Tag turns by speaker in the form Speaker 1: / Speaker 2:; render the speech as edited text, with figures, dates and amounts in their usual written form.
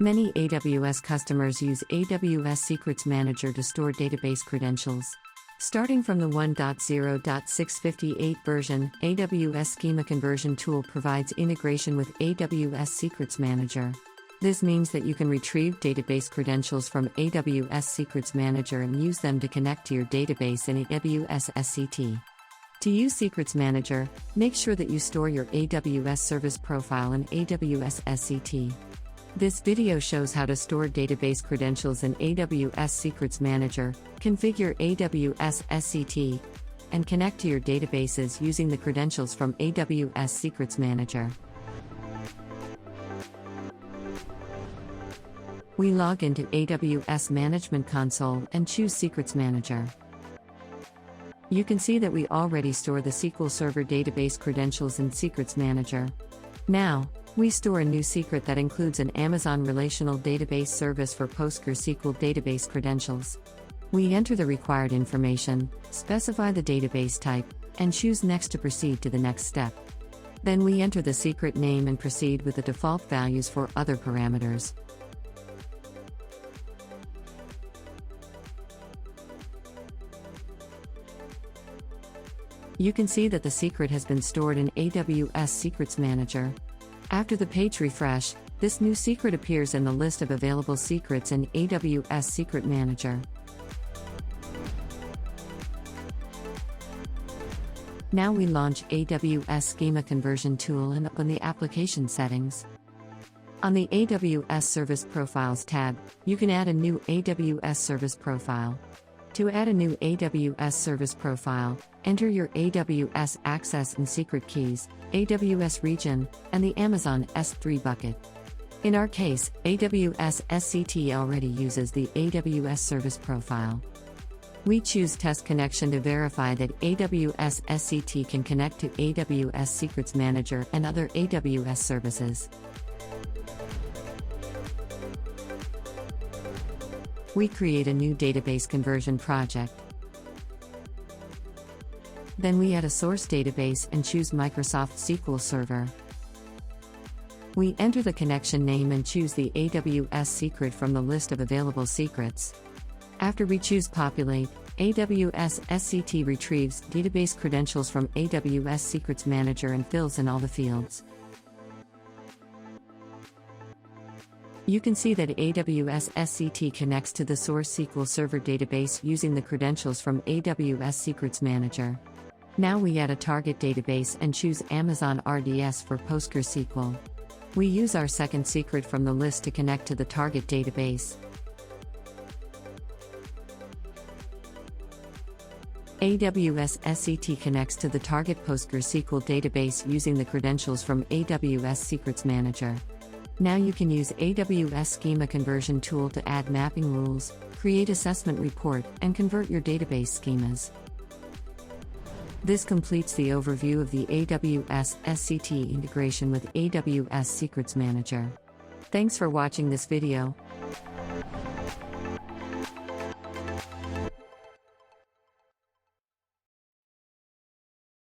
Speaker 1: Many AWS customers use AWS Secrets Manager to store database credentials. Starting from the 1.0.658 version, AWS Schema Conversion Tool provides integration with AWS Secrets Manager. This means that you can retrieve database credentials from AWS Secrets Manager and use them to connect to your database in AWS SCT. To use Secrets Manager, make sure that you store your AWS service profile in AWS SCT. This video shows how to store database credentials in AWS Secrets Manager, configure AWS SCT, and connect to your databases using the credentials from AWS Secrets Manager. We log into AWS Management Console and choose Secrets Manager. You can see that we already store the SQL Server database credentials in Secrets Manager. Now, we store a new secret that includes an Amazon Relational Database Service for PostgreSQL database credentials. We enter the required information, specify the database type, and choose Next to proceed to the next step. Then we enter the secret name and proceed with the default values for other parameters. You can see that the secret has been stored in AWS Secrets Manager. After the page refresh, this new secret appears in the list of available secrets in AWS Secret Manager. Now we launch AWS Schema Conversion Tool and open the application settings. On the AWS Service Profiles tab, you can add a new AWS Service Profile. To add a new AWS Service Profile, enter your AWS access and secret keys, AWS region, and the Amazon S3 bucket. In our case, AWS SCT already uses the AWS Service Profile. We choose Test Connection to verify that AWS SCT can connect to AWS Secrets Manager and other AWS services. We create a new database conversion project. Then we add a source database and choose Microsoft SQL Server. We enter the connection name and choose the AWS secret from the list of available secrets. After we choose Populate, AWS SCT retrieves database credentials from AWS Secrets Manager and fills in all the fields. You can see that AWS SCT connects to the source SQL Server database using the credentials from AWS Secrets Manager. Now we add a target database and choose Amazon RDS for PostgreSQL. We use our second secret from the list to connect to the target database. AWS SCT connects to the target PostgreSQL database using the credentials from AWS Secrets Manager. Now you can use AWS Schema Conversion Tool to add mapping rules, create assessment report, and convert your database schemas. This completes the overview of the AWS SCT integration with AWS Secrets Manager. Thanks for watching this video.